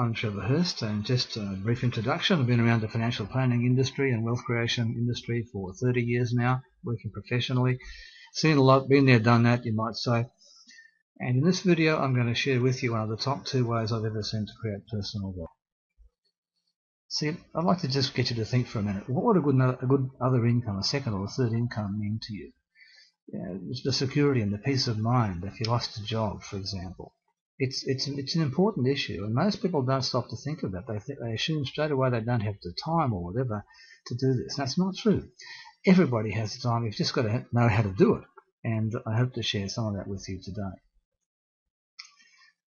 I'm Trevor Hurst, and just a brief introduction. I've been around the financial planning industry and wealth creation industry for 30 years now, working professionally. Seen a lot, been there, done that, you might say. And in this video, I'm going to share with you one of the top 2 ways I've ever seen to create personal wealth. See, I'd like to just get you to think for a minute. What would a good other income, a second or a third income, mean to you? It's the security and the peace of mind if you lost a job, for example. It's an important issue, and most people don't stop to think of that. They assume straight away they don't have the time or whatever to do this. And that's not true. Everybody has the time. You've just got to know how to do it. And I hope to share some of that with you today.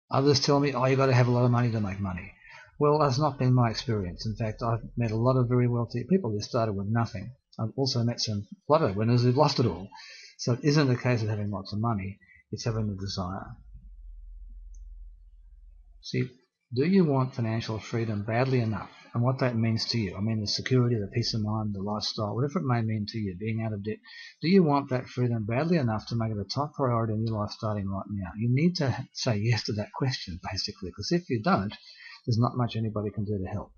Others tell me, you've got to have a lot of money to make money. Well, that's not been my experience. In fact, I've met a lot of very wealthy people who started with nothing. I've also met some flutter winners who've lost it all. So it isn't a case of having lots of money. It's having the desire. See, do you want financial freedom badly enough? And what that means to you, I mean the security, the peace of mind, the lifestyle, whatever it may mean to you, being out of debt, do you want that freedom badly enough to make it a top priority in your life starting right now? You need to say yes to that question, basically, because if you don't, there's not much anybody can do to help.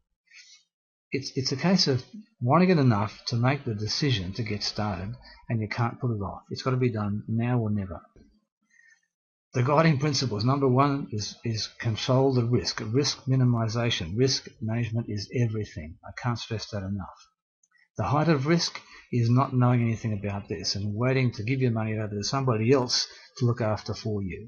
It's a case of wanting it enough to make the decision to get started, and you can't put it off. It's got to be done now or never. The guiding principles, number 1 is control the risk. Risk minimization. Risk management is everything. I can't stress that enough. The height of risk is not knowing anything about this and waiting to give your money over to somebody else to look after for you.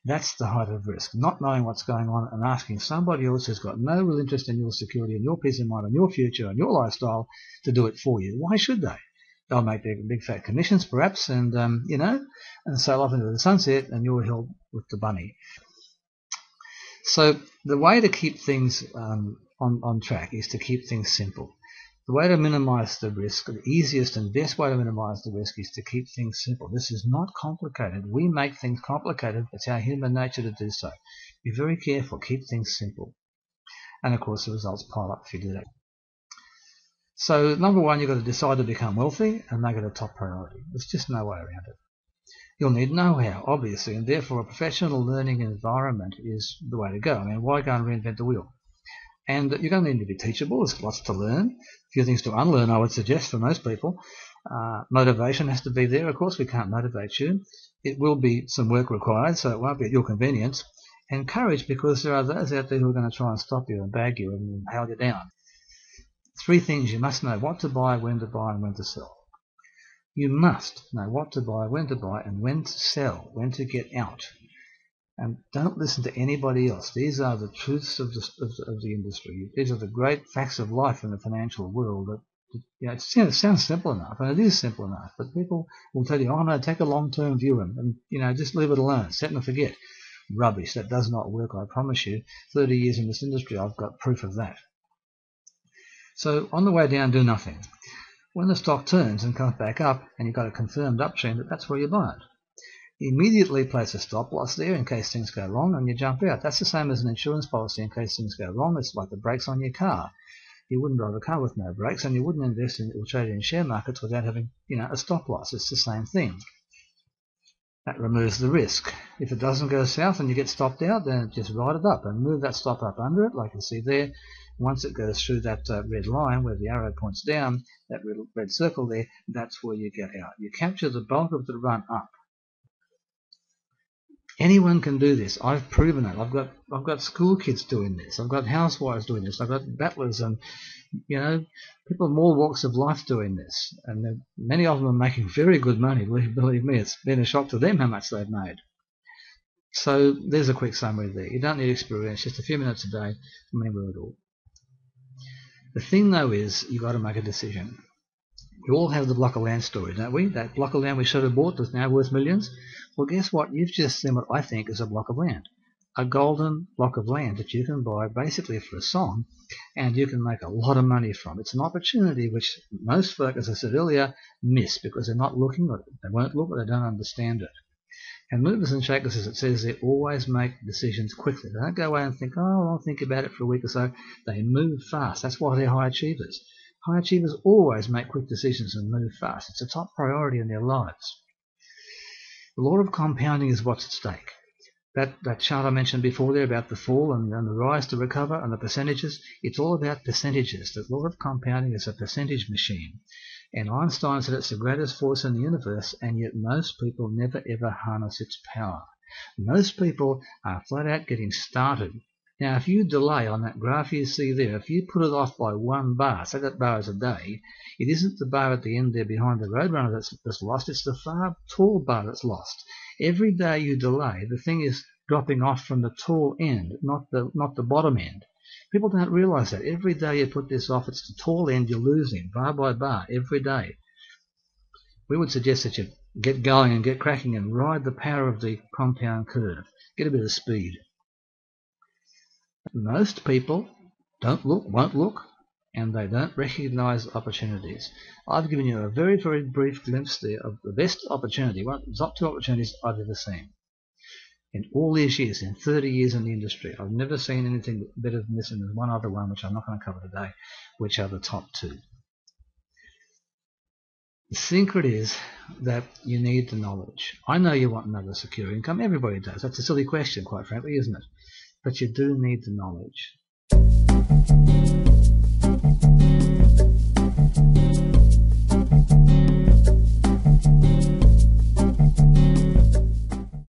That's the height of risk. Not knowing what's going on and asking somebody else who's got no real interest in your security and your peace of mind and your future and your lifestyle to do it for you. Why should they? They'll make their big fat commissions perhaps and sail off into the sunset, and you're held with the bunny. So the way to keep things on track is to keep things simple. The way to minimize the risk, the easiest and best way to minimize the risk is to keep things simple. This is not complicated. We make things complicated. It's our human nature to do so. Be very careful. Keep things simple. And of course the results pile up if you do that. So number 1, you've got to decide to become wealthy and make it a top priority. There's just no way around it. You'll need know-how, obviously, and therefore a professional learning environment is the way to go. I mean, why go and reinvent the wheel? And you're going to need to be teachable. There's lots to learn. A few things to unlearn, I would suggest, for most people. Motivation has to be there. Of course, we can't motivate you. It will be some work required, so it won't be at your convenience. And courage, because there are those out there who are going to try and stop you and bag you and hail you down. 3 things you must know: what to buy, and when to sell. You must know what to buy, and when to sell, when to get out. And don't listen to anybody else. These are the truths of the industry. These are the great facts of life in the financial world. It sounds simple enough, and it is simple enough, but people will tell you, no, take a long-term view and just leave it alone, set and forget. Rubbish. That does not work, I promise you. 30 years in this industry, I've got proof of that. So on the way down, do nothing. When the stock turns and comes back up and you've got a confirmed uptrend, that's where you buy it. Immediately place a stop loss there in case things go wrong and you jump out. That's the same as an insurance policy in case things go wrong. It's like the brakes on your car. You wouldn't drive a car with no brakes, and you wouldn't invest in or trade in share markets without having a stop loss. It's the same thing. That removes the risk. If it doesn't go south and you get stopped out, then just ride it up and move that stop up under it, like you see there. Once it goes through that red line where the arrow points down, that red circle there, that's where you get out. You capture the bulk of the run up. Anyone can do this. I've proven it. I've got school kids doing this. I've got housewives doing this. I've got battlers and people of all walks of life doing this. And many of them are making very good money. Believe me, it's been a shock to them how much they've made. So there's a quick summary there. You don't need experience, just a few minutes a day from anywhere at all. The thing though is, you've got to make a decision. We all have the block of land story, don't we? That block of land we should have bought that's now worth millions. Well, guess what? You've just seen what I think is a block of land. A golden block of land that you can buy basically for a song, and you can make a lot of money from. It's an opportunity which most folk, as I said earlier, miss because they're not looking at it. They won't look, or they don't understand it. And movers and shakers, as it says, they always make decisions quickly. They don't go away and think, I'll think about it for a week or so. They move fast. That's why they're high achievers. High achievers always make quick decisions and move fast. It's a top priority in their lives. The law of compounding is what's at stake. That chart I mentioned before there about the fall and the rise to recover and the percentages, it's all about percentages. The law of compounding is a percentage machine. And Einstein said it's the greatest force in the universe, and yet most people never ever harness its power. Most people are flat out getting started. Now, if you delay on that graph you see there, if you put it off by 1 bar, say that bar is a day, it isn't the bar at the end there behind the roadrunner that's lost, it's the far tall bar that's lost. Every day you delay, the thing is dropping off from the tall end, not the bottom end. People don't realize that. Every day you put this off, it's the tall end you're losing, bar by bar, every day. We would suggest that you get going and get cracking and ride the power of the compound curve. Get a bit of speed. Most people won't look, and they don't recognize opportunities. I've given you a very, very brief glimpse there of the best opportunity, one of the top 2 opportunities I've ever seen. In all these years, in 30 years in the industry, I've never seen anything better than this, and there's one other one which I'm not going to cover today, which are the top 2. The secret is that you need the knowledge. I know you want another secure income. Everybody does. That's a silly question, quite frankly, isn't it? But you do need the knowledge.